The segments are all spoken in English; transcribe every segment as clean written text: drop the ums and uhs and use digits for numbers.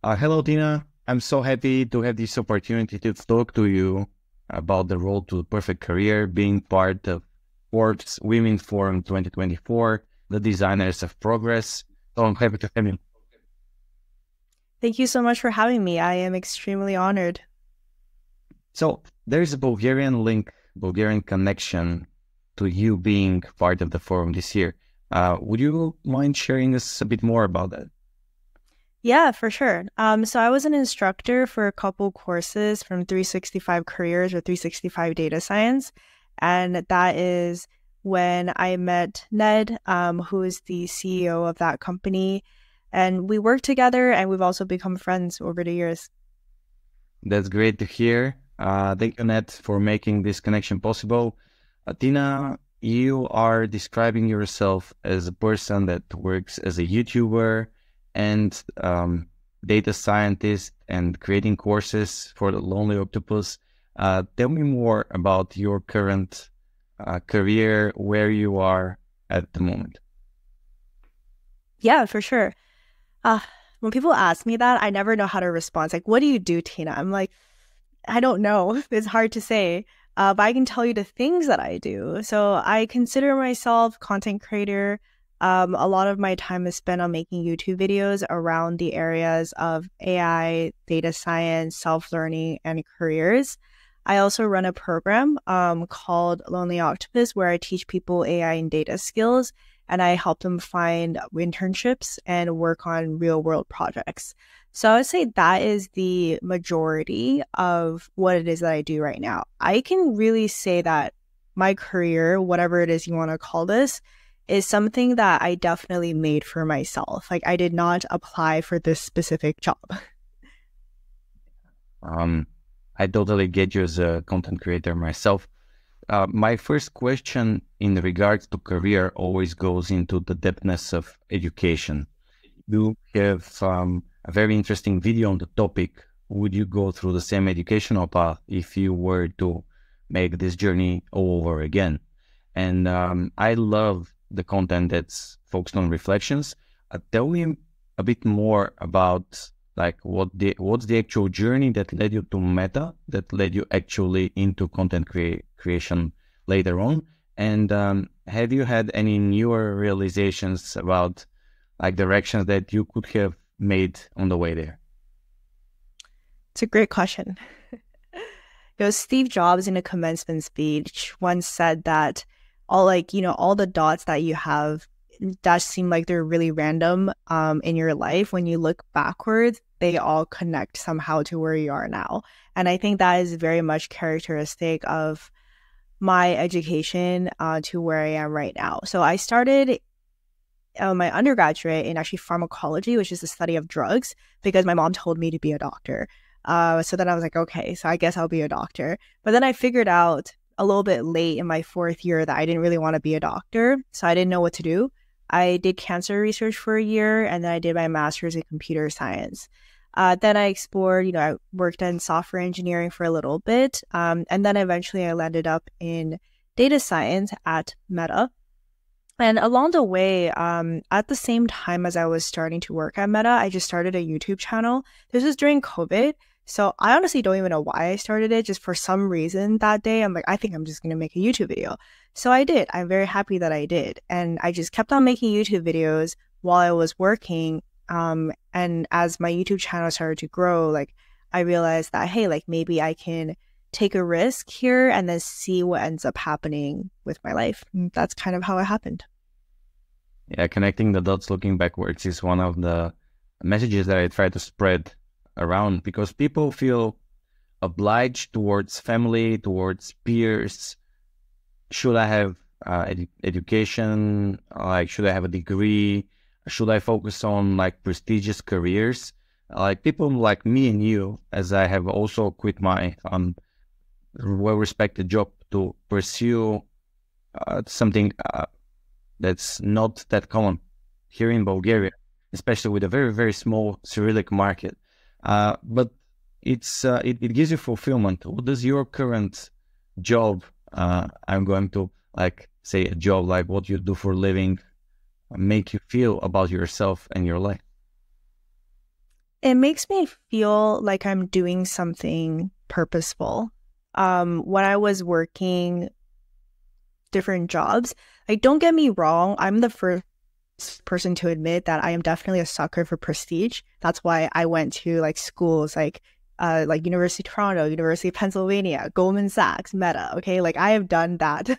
Hello, Tina. I'm so happy to have this opportunity to talk to you about the road to the perfect career, being part of Forbes Women Forum 2024, the Designers of Progress. So I'm happy to have you. Thank you so much for having me. I am extremely honored. So there's a Bulgarian connection to you being part of the forum this year. Would you mind sharing us a bit more about that? Yeah, for sure. So I was an instructor for a couple courses from 365 Careers or 365 Data Science. And that is when I met Ned, who is the CEO of that company. And we worked together and we've also become friends over the years. That's great to hear. Thank you, Ned, for making this connection possible. Tina, you are describing yourself as a person that works as a YouTuber and data scientist and creating courses for the Lonely Octopus. Tell me more about your current career, where you are at the moment. Yeah, for sure. When people ask me that, I never know how to respond. It's like, what do you do, Tina? I'm like, I don't know. It's hard to say. But I can tell you the things that I do. So I consider myself content creator. A lot of my time is spent on making YouTube videos around the areas of AI, data science, self-learning, and careers. I also run a program called Lonely Octopus, where I teach people AI and data skills, and I help them find internships and work on real-world projects. So I would say that is the majority of what it is that I do right now. I can really say that my career, whatever it is you want to call this, is something that I definitely made for myself. Like, I did not apply for this specific job. I totally get you as a content creator myself. My first question in regards to career always goes into the depthness of education. You have a very interesting video on the topic. Would you go through the same educational path if you were to make this journey all over again? And I love the content that's focused on reflections. Tell me a bit more about like what's the actual journey that led you to Meta, that led you actually into content creation later on. And have you had any newer realizations about like directions that you could have made on the way there? It's a great question. Steve Jobs in a commencement speech once said that all the dots that you have that seem like they're really random in your life, when you look backwards, they all connect somehow to where you are now. And I think that is very much characteristic of my education to where I am right now. So I started my undergraduate in actually pharmacology, which is the study of drugs, because my mom told me to be a doctor. So then I was like, okay, so I guess I'll be a doctor. But then I figured out a little bit late in my fourth year that I didn't really want to be a doctor. So I didn't know what to do. I did cancer research for a year, and then I did my master's in computer science. Then I explored, I worked in software engineering for a little bit. And then eventually I landed up in data science at Meta. And along the way, at the same time as I was starting to work at Meta, I just started a YouTube channel. This was during COVID. So I honestly don't even know why I started it. Just for some reason that day, I'm like, I think I'm just going to make a YouTube video. So I did. I'm very happy that I did. And I just kept on making YouTube videos while I was working. And as my YouTube channel started to grow, like I realized that, hey, like maybe I can take a risk here and then see what ends up happening with my life. And that's kind of how it happened. Yeah, connecting the dots looking backwards is one of the messages that I try to spread around, because people feel obliged towards family, towards peers. Should I have education? Like, should I have a degree? Should I focus on like prestigious careers? Like people like me and you, as I have also quit my well-respected job to pursue something that's not that common here in Bulgaria, especially with a very, very small Cyrillic market. But it gives you fulfillment. What does your current job, I'm going to like say a job like what you do for a living, make you feel about yourself and your life? It makes me feel like I'm doing something purposeful. When I was working different jobs, like, don't get me wrong, I'm the first person to admit that I am definitely a sucker for prestige. That's why I went to like schools like University of Toronto, University of Pennsylvania, Goldman Sachs, Meta. Okay, like I have done that.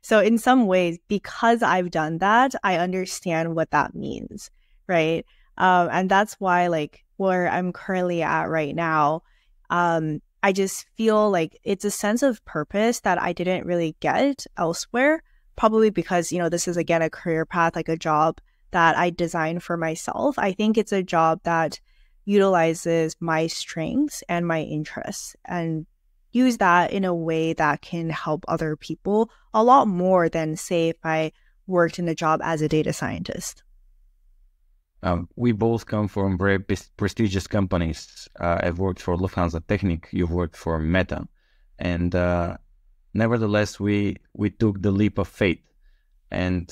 So in some ways, because I've done that, I understand what that means, right? And that's why, like, where I'm currently at right now, I just feel like it's a sense of purpose that I didn't really get elsewhere, probably because, you know, this is, again, a career path, like a job that I designed for myself. I think it's a job that utilizes my strengths and my interests and use that in a way that can help other people a lot more than, say, if I worked in a job as a data scientist. We both come from very prestigious companies. I've worked for Lufthansa Technik, you've worked for Meta. And nevertheless, we took the leap of faith. And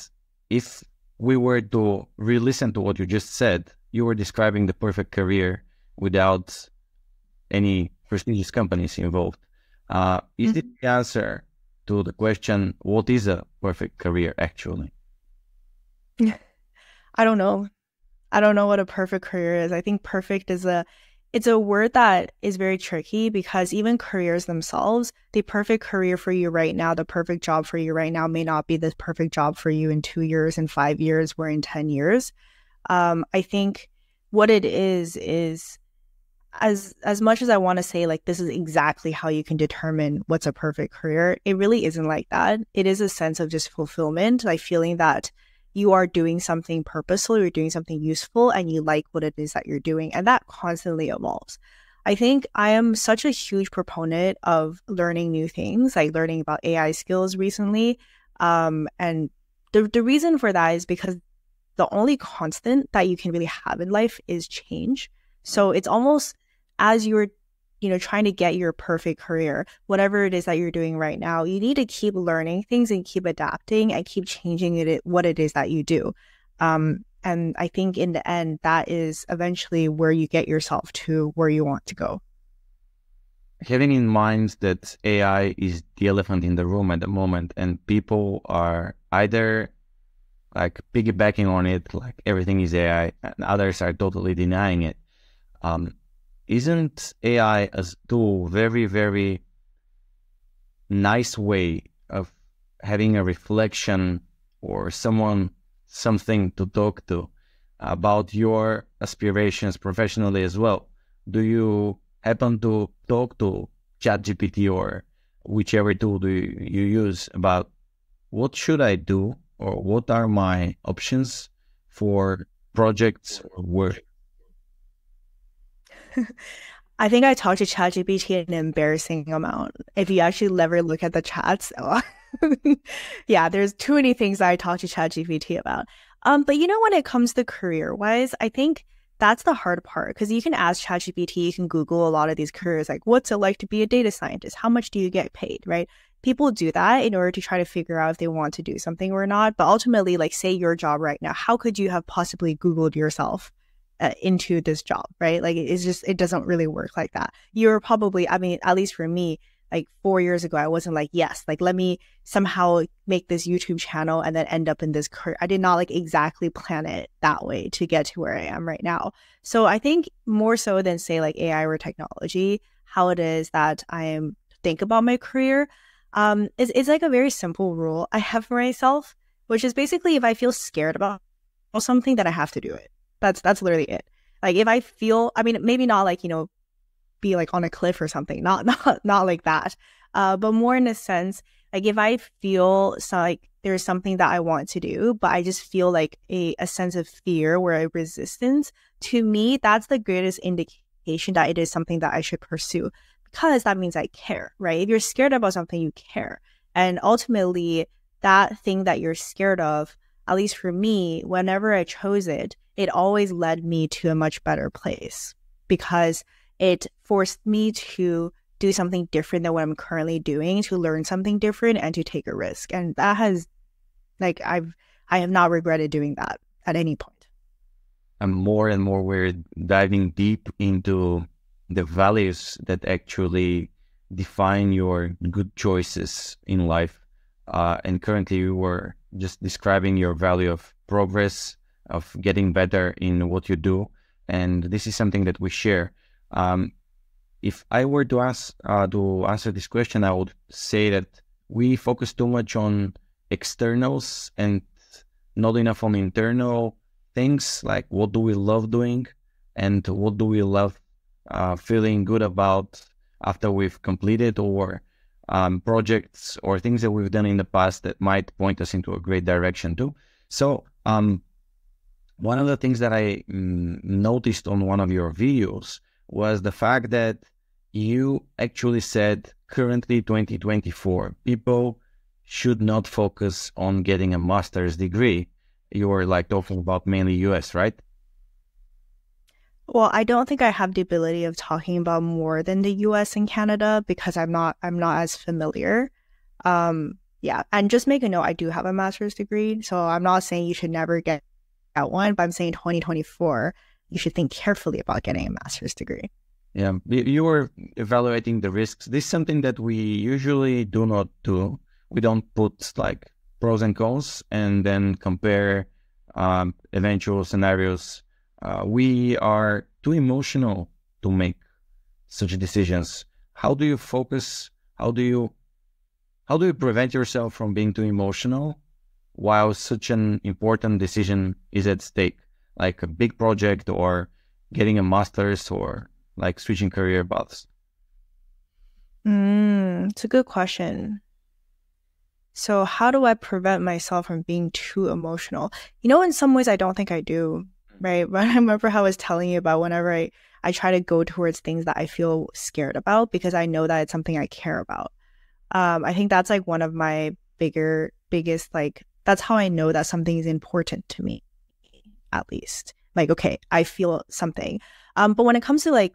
if we were to re-listen to what you just said, you were describing the perfect career without any prestigious companies involved. Is it the answer to the question, what is a perfect career actually? I don't know. I don't know what a perfect career is. I think perfect is it's a word that is very tricky because even careers themselves, the perfect career for you right now, the perfect job for you right now may not be the perfect job for you in 2 years, in 5 years, or in 10 years. I think what it is as much as I want to say like this is exactly how you can determine what's a perfect career, it really isn't like that. It is a sense of just fulfillment, like feeling that you are doing something purposeful, you're doing something useful, and you like what it is that you're doing. And that constantly evolves. I think I am such a huge proponent of learning new things, like learning about AI skills recently. And the reason for that is because the only constant that you can really have in life is change. So it's almost as you're, trying to get your perfect career, whatever it is that you're doing right now, you need to keep learning things and keep adapting and keep changing what it is that you do. And I think in the end, that is eventually where you get yourself to where you want to go. Having in mind that AI is the elephant in the room at the moment and people are either like piggybacking on it, like everything is AI, and others are totally denying it. Isn't AI a tool very, very nice way of having a reflection or something to talk to about your aspirations professionally as well? Do you happen to talk to ChatGPT or whichever tool do you use about what should I do or what are my options for projects or work? I think I talked to ChatGPT an embarrassing amount. If you actually ever look at the chats, yeah, there's too many things that I talk to ChatGPT about. But when it comes to career-wise, I think that's the hard part because you can ask ChatGPT, you can Google a lot of these careers, like what's it like to be a data scientist? How much do you get paid, right? People do that in order to try to figure out if they want to do something or not. But ultimately, like say your job right now, how could you have possibly Googled yourself into this job, right? Like it doesn't really work like that. You're probably, at least for me, like 4 years ago, I wasn't like, yes, like let me somehow make this YouTube channel and then end up in this career. I did not like exactly plan it that way to get to where I am right now. So I think more so than say like AI or technology, how it is that I think about my career, it's like a very simple rule I have for myself, which is basically if I feel scared about something, then I have to do it. That's literally it. Like if I feel, maybe not like, be like on a cliff or something, not like that. But more in a sense, like if I feel like there's something that I want to do, but I just feel like a sense of fear or a resistance, to me, that's the greatest indication that it is something that I should pursue because that means I care, right? If you're scared about something, you care. And ultimately, that thing that you're scared of, at least for me, whenever I chose it, it always led me to a much better place because it forced me to do something different than what I'm currently doing, to learn something different and to take a risk. And that has, like, I have not regretted doing that at any point. and more we're diving deep into the values that actually define your good choices in life. And currently you were just describing your value of progress, of getting better in what you do. And this is something that we share. If I were to answer this question, I would say that we focus too much on externals and not enough on internal things, like what do we love doing and what do we love feeling good about after we've completed, or projects or things that we've done in the past that might point us into a great direction too. So one of the things that I noticed on one of your videos was the fact that you actually said currently 2024, people should not focus on getting a master's degree. You were like talking about mainly US, right? Well, I don't think I have the ability of talking about more than the US and Canada because I'm not as familiar. Yeah, and just make a note, I do have a master's degree, so I'm not saying you should never get one, but I'm saying 2024, you should think carefully about getting a master's degree. Yeah, you were evaluating the risks. This is something that we usually do not do. We don't put like pros and cons and then compare eventual scenarios. We are too emotional to make such decisions. How do you focus? How do you prevent yourself from being too emotional while such an important decision is at stake, like a big project or getting a master's or like switching career paths? It's a good question. So how do I prevent myself from being too emotional? In some ways, I don't think I do, right? But I remember how I was telling you about whenever I try to go towards things that I feel scared about because I know that it's something I care about. I think that's like one of my biggest, like, that's how I know that something is important to me, at least. Like, okay, I feel something. But when it comes to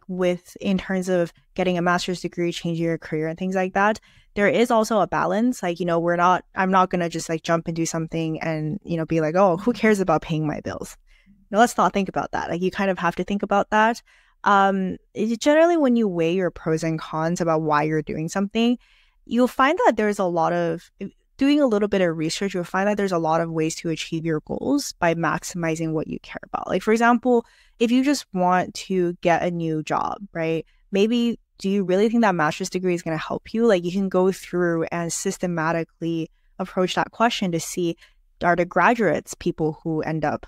in terms of getting a master's degree, changing your career and things like that, there is also a balance. Like, I'm not going to just like jump and do something and, be like, oh, who cares about paying my bills? No, let's not think about that. Like, you kind of have to think about that. Generally, when you weigh your pros and cons about why you're doing something, you'll find that there's a lot of doing a little bit of research, you'll find that there's a lot of ways to achieve your goals by maximizing what you care about. Like, for example, if you just want to get a new job, right? Maybe do you really think that master's degree is going to help you? Like, you can go through and systematically approach that question to see, are the graduates people who end up,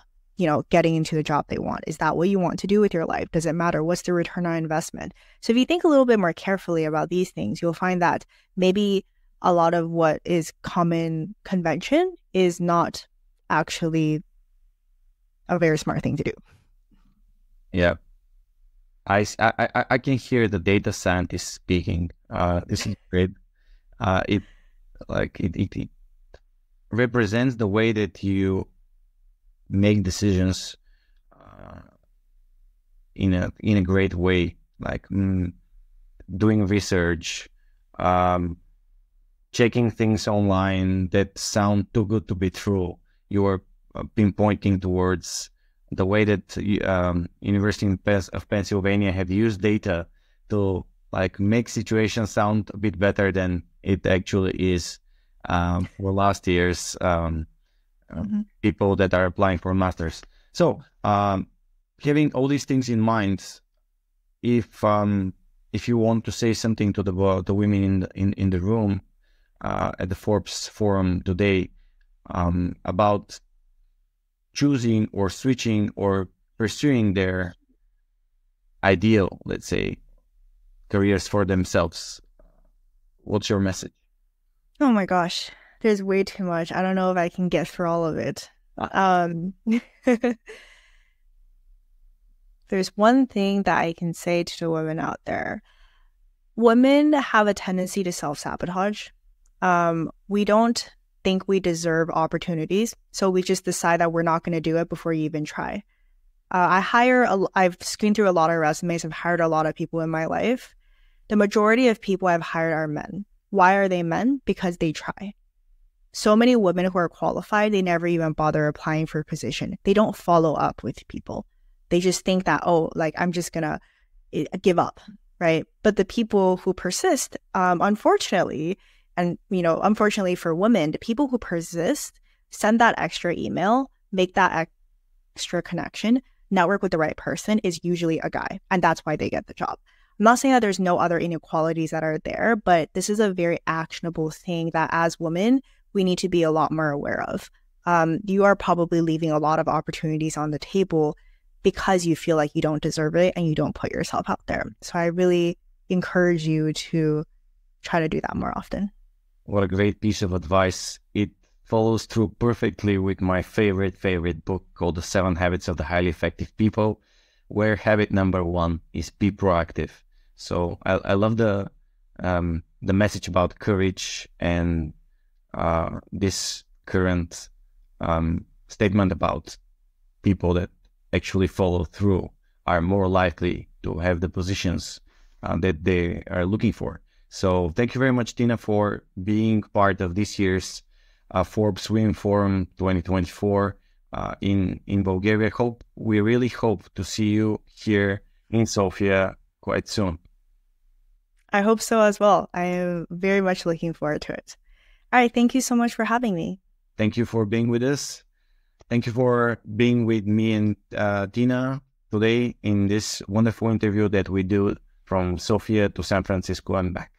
getting into the job they want? Is that what you want to do with your life? Does it matter? What's the return on investment? So if you think a little bit more carefully about these things, you'll find that maybe a lot of what is common convention is not actually a very smart thing to do. Yeah. I can hear the data scientist speaking. This is great. It represents the way that you make decisions in a great way, like doing research, checking things online that sound too good to be true. You are pinpointing towards the way that University of Pennsylvania have used data to like make situations sound a bit better than it actually is for last year's people that are applying for masters. So having all these things in mind, if you want to say something to the women in the room at the Forbes Forum today about choosing or switching or pursuing their ideal, let's say, careers for themselves, what's your message? Oh my gosh, there's way too much. I don't know if I can get through all of it. There's one thing that I can say to the women out there. Women have a tendency to self-sabotage. We don't think we deserve opportunities, so we just decide that we're not going to do it before you even try. I've screened through a lot of resumes. I've hired a lot of people in my life. The majority of people I've hired are men. Why are they men? Because they try. So many women who are qualified, they never even bother applying for a position. They don't follow up with people. They just think that, oh, like, I'm just gonna give up, right? But the people who persist, unfortunately, and, you know, unfortunately for women, the people who persist send that extra email, make that extra connection, network with the right person, is usually a guy. And that's why they get the job. I'm not saying that there's no other inequalities that are there, but this is a very actionable thing that as women, we need to be a lot more aware of. You are probably leaving a lot of opportunities on the table because you feel like you don't deserve it and you don't put yourself out there. So I really encourage you to try to do that more often. What a great piece of advice. It follows through perfectly with my favorite book called The 7 Habits of the Highly Effective People, where habit number 1 is be proactive. So I love the message about courage and this current statement about people that actually follow through are more likely to have the positions that they are looking for. So thank you very much, Tina, for being part of this year's Forbes Women Forum 2024 in Bulgaria. We really hope to see you here in Sofia quite soon. I hope so as well. I am very much looking forward to it. All right. Thank you so much for having me. Thank you for being with us. Thank you for being with me and Tina today in this wonderful interview that we do from Sofia to San Francisco and back.